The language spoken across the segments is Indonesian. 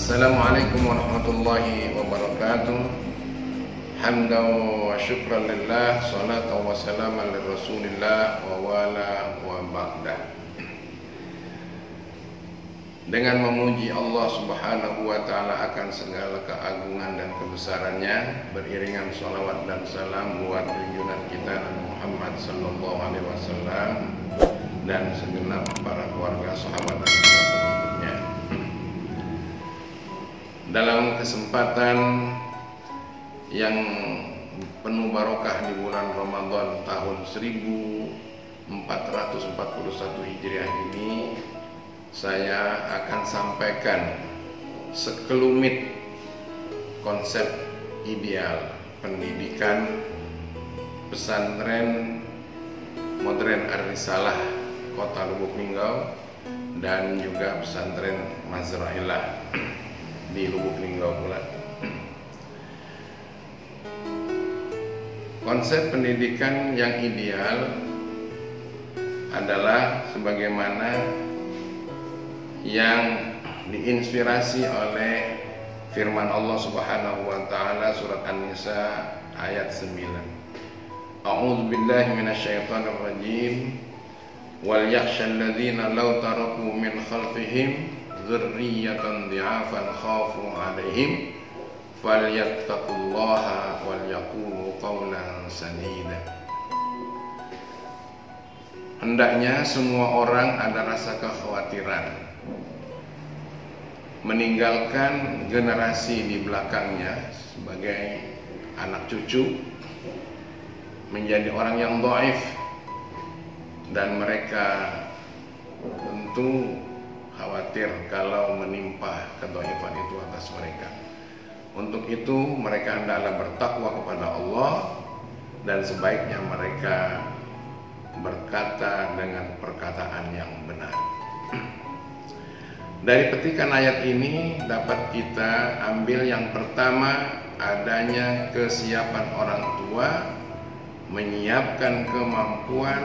Assalamualaikum warahmatullahi wabarakatuh. Hamdan wa syukran lillah, salatan wa salaman lirasulillah wa wala wa ba'da. Dengan memuji Allah subhanahu wa ta'ala akan segala keagungan dan kebesarannya, beriringan salawat dan salam buat junjungan kita Nabi Muhammad sallallahu alaihi wasallam dan segenap para keluarga, sahabat dan pengikutnya. Dalam kesempatan yang penuh barokah di bulan Ramadan tahun 1441 Hijriah ini, saya akan sampaikan sekelumit konsep ideal pendidikan pesantren modern Ar-Risalah Kota Lubuk Linggau dan juga pesantren Mazra'ilah di Lubuk Linggau pula. Konsep pendidikan yang ideal adalah sebagaimana yang diinspirasi oleh firman Allah Subhanahu wa taala surat An-Nisa ayat 9. A'udzu billahi minasyaitonir rajim. Wal yakhshal ladzina law taraku min khalfihim dzurriyyatan dhi'afan khafu 'alaihim falyattaqullaha wal yaqulu qawlan sadida. Hendaknya semua orang ada rasa kekhawatiran meninggalkan generasi di belakangnya sebagai anak cucu menjadi orang yang dhaif, dan mereka tentu khawatir kalau menimpa kedhaifan itu atas mereka. Untuk itu mereka hendaklah bertakwa kepada Allah, dan sebaiknya mereka berkata dengan perkataan yang benar. Dari petikan ayat ini dapat kita ambil yang pertama, adanya kesiapan orang tua menyiapkan kemampuan,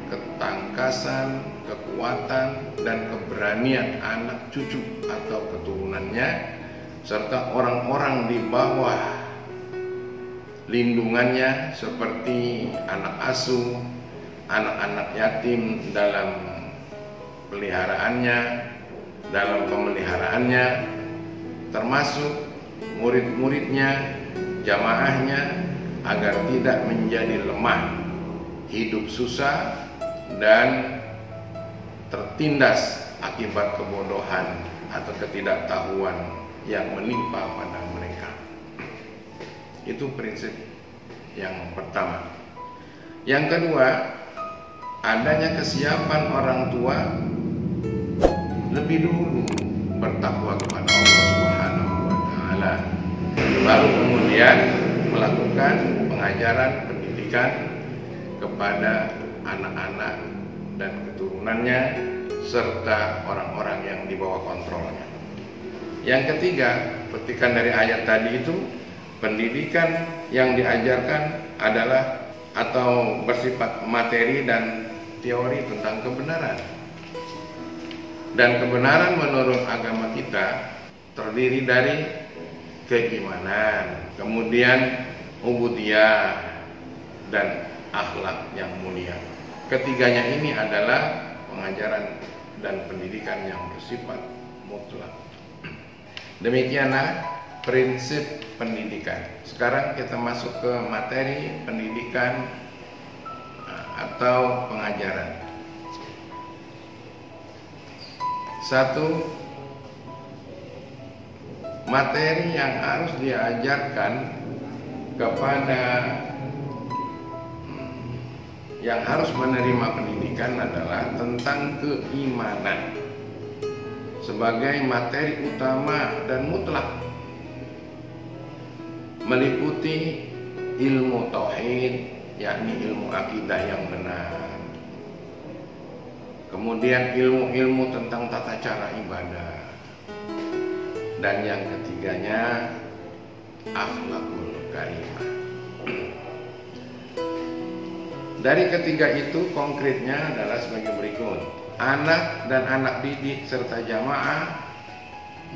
ketangkasan, kekuatan, dan keberanian anak cucu atau keturunannya serta orang-orang di bawah lindungannya seperti anak asuh, anak-anak yatim dalam pemeliharaannya, termasuk murid-muridnya, jamaahnya, agar tidak menjadi lemah, hidup susah, dan tertindas akibat kebodohan atau ketidaktahuan yang menimpa pada mereka. Itu prinsip yang pertama. Yang kedua, adanya kesiapan orang tua lebih dulu bertakwa kepada Allah Subhanahu wa taala, baru kemudian melakukan pengajaran pendidikan kepada anak-anak dan keturunannya serta orang-orang yang di bawah kontrolnya. Yang ketiga, petikan dari ayat tadi itu, pendidikan yang diajarkan adalah atau bersifat materi dan teori tentang kebenaran. Dan kebenaran menurut agama kita terdiri dari keimanan, kemudian ubudiyah, dan akhlak yang mulia. Ketiganya ini adalah pengajaran dan pendidikan yang bersifat mutlak. Demikianlah prinsip pendidikan. Sekarang kita masuk ke materi pendidikan atau pengajaran. Satu, materi yang harus diajarkan kepada yang harus menerima pendidikan adalah tentang keimanan sebagai materi utama dan mutlak, meliputi ilmu tauhid, yakni ilmu akidah yang benar, kemudian ilmu-ilmu tentang tata cara ibadah, dan yang ketiganya akhlakul karimah. Dari ketiga itu konkretnya adalah sebagai berikut. Anak dan anak didik serta jamaah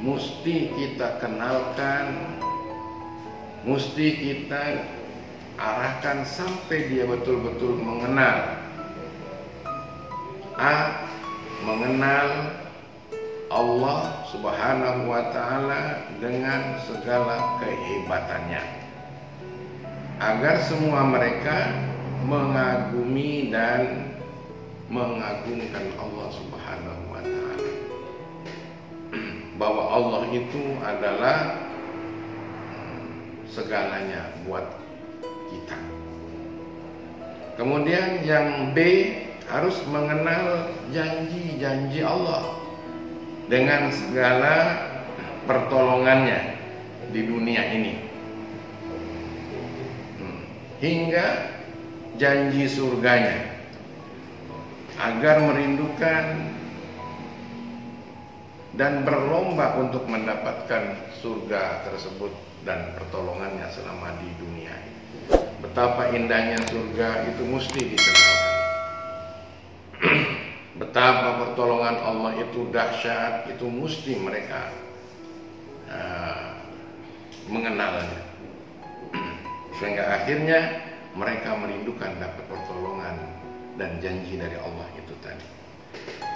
mesti kita kenalkan, mesti kita arahkan sampai dia betul-betul mengenal mengenal Allah Subhanahu wa ta'ala dengan segala kehebatannya, agar semua mereka mengagumi dan mengagungkan Allah Subhanahu wa ta'ala, bahwa Allah itu adalah segalanya buat kita. Kemudian yang B, harus mengenal janji-janji Allah dengan segala pertolongannya di dunia ini, hingga janji surganya, agar merindukan dan berlomba untuk mendapatkan surga tersebut dan pertolongannya selama di dunia ini. Betapa indahnya surga itu mesti dikenalkan. Betapa pertolongan Allah itu dahsyat, itu mesti mereka mengenalnya, sehingga akhirnya mereka merindukan dapat pertolongan dan janji dari Allah itu tadi.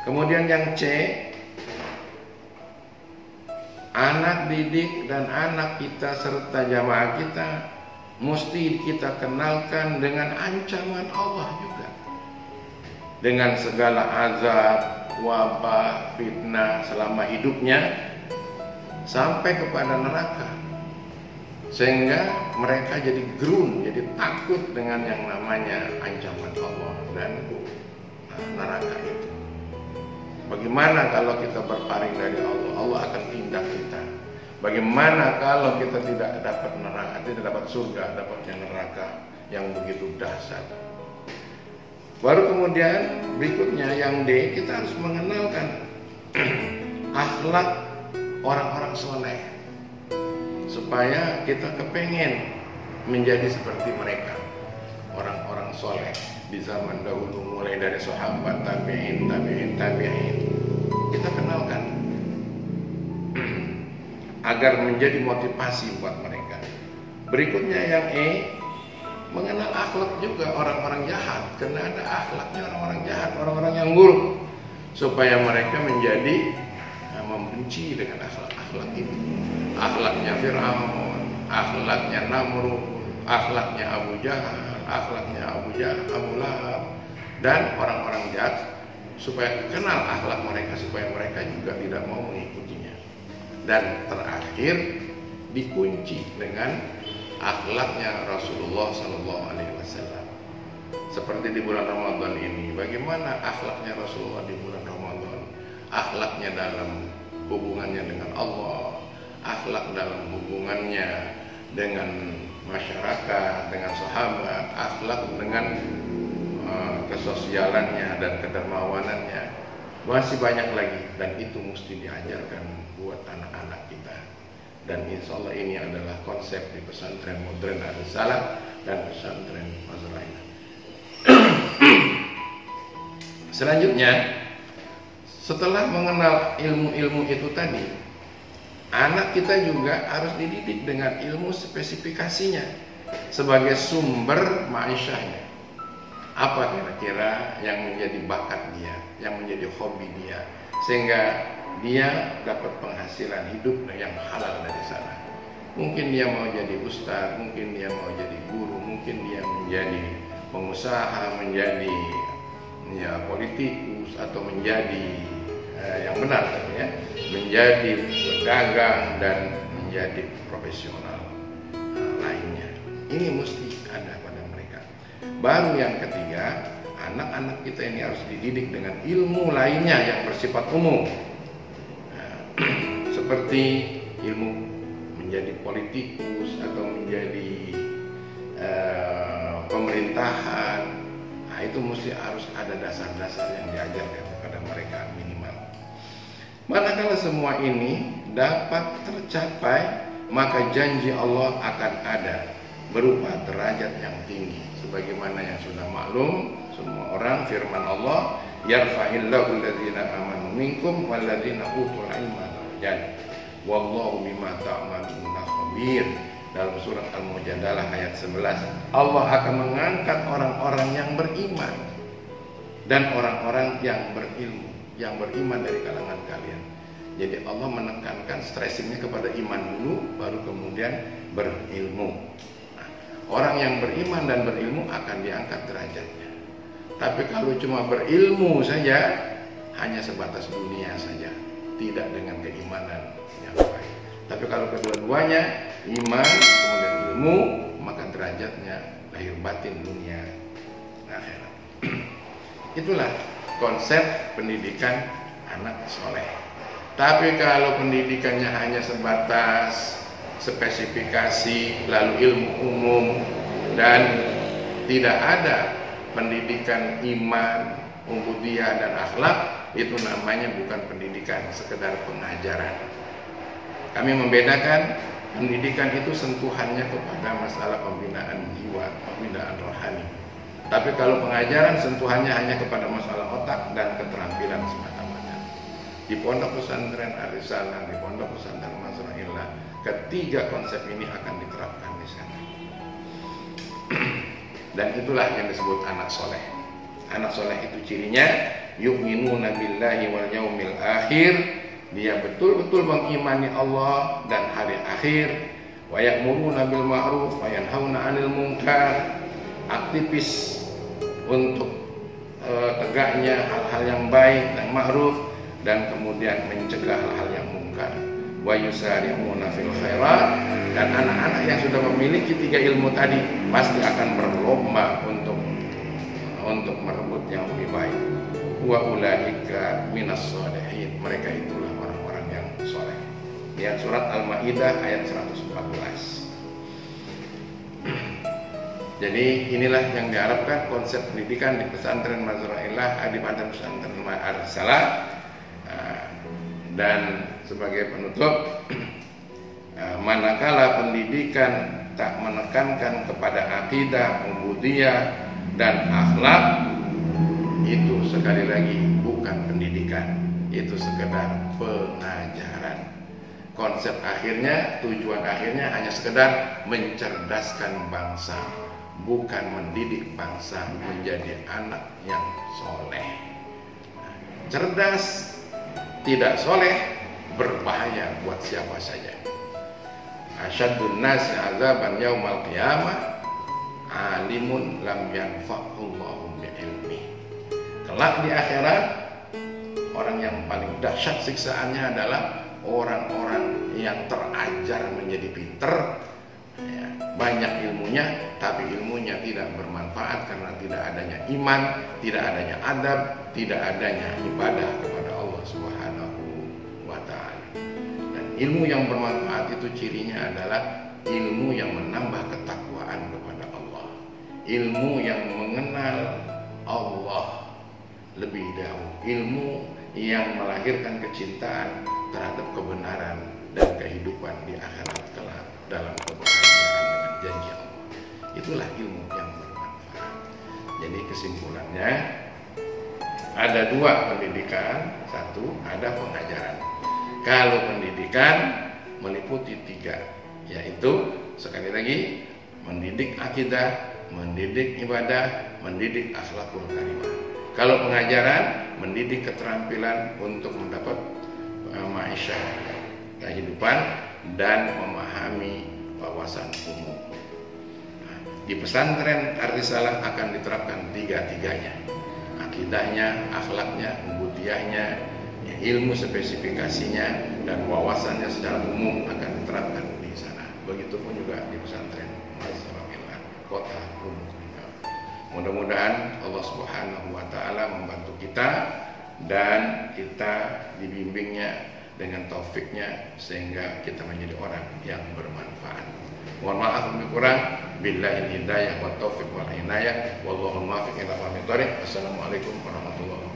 Kemudian yang C, anak didik dan anak kita serta jamaah kita mesti kita kenalkan dengan ancaman Allah juga, dengan segala azab, wabah, fitnah selama hidupnya sampai kepada neraka, sehingga mereka jadi gerun, jadi takut dengan yang namanya ancaman Allah dan neraka itu. Bagaimana kalau kita berpaling dari Allah? Allah akan tindak kita. Bagaimana kalau kita tidak dapat neraka, tidak dapat surga, dapatnya neraka yang begitu dahsyat? Baru kemudian berikutnya yang D, kita harus mengenalkan akhlak orang-orang soleh, supaya kita kepengen menjadi seperti mereka, orang-orang soleh di zaman dahulu, mulai dari sahabat, tabi'in, kita kenalkan agar menjadi motivasi buat mereka. Berikutnya yang E, mengenal akhlak juga orang-orang jahat, karena ada akhlaknya orang-orang jahat, orang-orang yang buruk, supaya mereka menjadi membenci dengan akhlak itu. Akhlaknya Fir'aun, akhlaknya Namrud, akhlaknya Abu Jahal, akhlaknya Abu Lahab, dan orang-orang jahat, supaya kenal akhlak mereka, supaya mereka juga tidak mau mengikutinya. Dan terakhir dikunci dengan akhlaknya Rasulullah SAW. Seperti di bulan Ramadan ini, bagaimana akhlaknya Rasulullah di bulan Ramadan? Akhlaknya dalam hubungannya dengan Allah, akhlak dalam hubungannya dengan masyarakat, dengan sahabat, akhlak dengan kesosialannya dan kedermawanannya. Masih banyak lagi, dan itu mesti diajarkan buat anak-anak kita. Dan insya Allah ini adalah konsep di pesantren modern Al-Salam dan pesantren Mazraina. Selanjutnya, setelah mengenal ilmu-ilmu itu tadi, anak kita juga harus dididik dengan ilmu spesifikasinya sebagai sumber ma'isyahnya. Apa kira-kira yang menjadi bakat dia, yang menjadi hobi dia, sehingga dia dapat penghasilan hidup yang halal dari sana. Mungkin dia mau jadi ustaz, mungkin dia mau jadi guru, mungkin dia menjadi pengusaha, menjadi politikus, atau menjadi yang benar ya, menjadi pedagang dan menjadi profesional lainnya. Ini mesti ada pada mereka. Baru yang ketiga, anak-anak kita ini harus dididik dengan ilmu lainnya yang bersifat umum, seperti ilmu menjadi politikus atau menjadi pemerintahan. Nah, itu mesti harus ada dasar-dasar yang diajarkan kepada mereka minimal. Manakala semua ini dapat tercapai, maka janji Allah akan ada berupa derajat yang tinggi, sebagaimana yang sudah maklum semua orang, firman Allah, yarfa'illahu alladhina amanu minkum walladzina utul ilma darajat. Wallahu bima ta'maluna khabir. Dalam surat Al-Mujadalah ayat 11, Allah akan mengangkat orang-orang yang beriman dan orang-orang yang berilmu, yang beriman dari kalangan kalian. Jadi Allah menekankan stressingnya kepada iman dulu, baru kemudian berilmu. Nah, orang yang beriman dan berilmu akan diangkat derajatnya. Tapi kalau cuma berilmu saja, hanya sebatas dunia saja, tidak dengan keimanan yang baik. Tapi kalau kedua-duanya, iman kemudian ilmu, maka derajatnya lahir batin dunia akhirat. Itulah konsep pendidikan anak soleh. Tapi kalau pendidikannya hanya sebatas spesifikasi lalu ilmu umum dan tidak ada pendidikan iman, ubudiyah dan akhlak, itu namanya bukan pendidikan, sekedar pengajaran. Kami membedakan pendidikan itu sentuhannya kepada masalah pembinaan jiwa, pembinaan rohani. Tapi kalau pengajaran sentuhannya hanya kepada masalah otak dan keterampilan semata-mata. Di Pondok Pesantren Ar-Risalah, di Pondok Pesantren Mazra'illah, ketiga konsep ini akan diterapkan di sana. Dan itulah yang disebut anak soleh. Anak soleh itu cirinya yu'minuna billahi wal yaumil akhir. Dia betul-betul mengimani Allah dan hari akhir. Wa ya'muruna bil ma'ruf wa yanhauna 'anil munkar. Aktivis untuk tegaknya hal-hal yang baik dan ma'ruf, dan kemudian mencegah hal-hal yang munkar. Wa yusari'una fil khairat. Dan anak-anak yang sudah memiliki tiga ilmu tadi pasti akan berlomba untuk merebut yang lebih baik. Wa ulaika minas sholihin. Mereka itulah orang-orang yang soleh. Lihat surat Al-Maidah ayat 114. Jadi inilah yang diharapkan konsep pendidikan di pesantren Mazra'illah, di pesantren Ar-Risalah. Dan sebagai penutup, manakala pendidikan tak menekankan kepada akidah, ubudiyah dan akhlak, itu sekali lagi bukan pendidikan, itu sekedar pengajaran. Konsep akhirnya, tujuan akhirnya hanya sekedar mencerdaskan bangsa, bukan mendidik bangsa menjadi anak yang soleh. Cerdas tidak soleh berbahaya buat siapa saja. Asyaddun nasi azaban yaumal qiyamah alimun lam yanfa'ullahu bi'ilmi. Kelak di akhirat, orang yang paling dahsyat siksaannya adalah orang-orang yang terajar menjadi pinter, ya, banyak ilmunya, tapi ilmunya tidak bermanfaat karena tidak adanya iman, tidak adanya adab, tidak adanya ibadah kepada Allah Subhanahu wa ta'ala. Dan ilmu yang bermanfaat itu cirinya adalah ilmu yang menambah ketakwaan kepada Allah, ilmu yang mengenal Allah lebih dahulu, ilmu yang melahirkan kecintaan terhadap kebenaran dan kehidupan di akhirat kelak dalam kebahagiaan dengan janji Allah. Itulah ilmu yang bermanfaat. Jadi kesimpulannya, ada dua pendidikan. Satu, ada pengajaran. Kalau pendidikan meliputi tiga, yaitu sekali lagi mendidik akidah, mendidik ibadah, mendidik akhlakul karimah. Kalau pengajaran, mendidik keterampilan untuk mendapat ma'isyah, kehidupan, dan memahami wawasan umum. Di pesantren Ar-Risalah akan diterapkan tiga-tiganya: akidahnya, akhlaknya, ubudiyahnya, ilmu spesifikasinya, dan wawasannya secara umum akan diterapkan di sana. Begitupun juga di pesantren Mazra'illah Kota Lubuk. Mudah-mudahan Allah Subhanahu wa ta'ala membantu kita dan kita dibimbingnya dengan taufiknya sehingga kita menjadi orang yang bermanfaat. Mohon maaf lebih kurang. Billahil hidayah wa taufiq wal inayah. Wallahu muwaffiq ila aqwamit thoriq. Wassalamualaikum warahmatullahi wabarakatuh.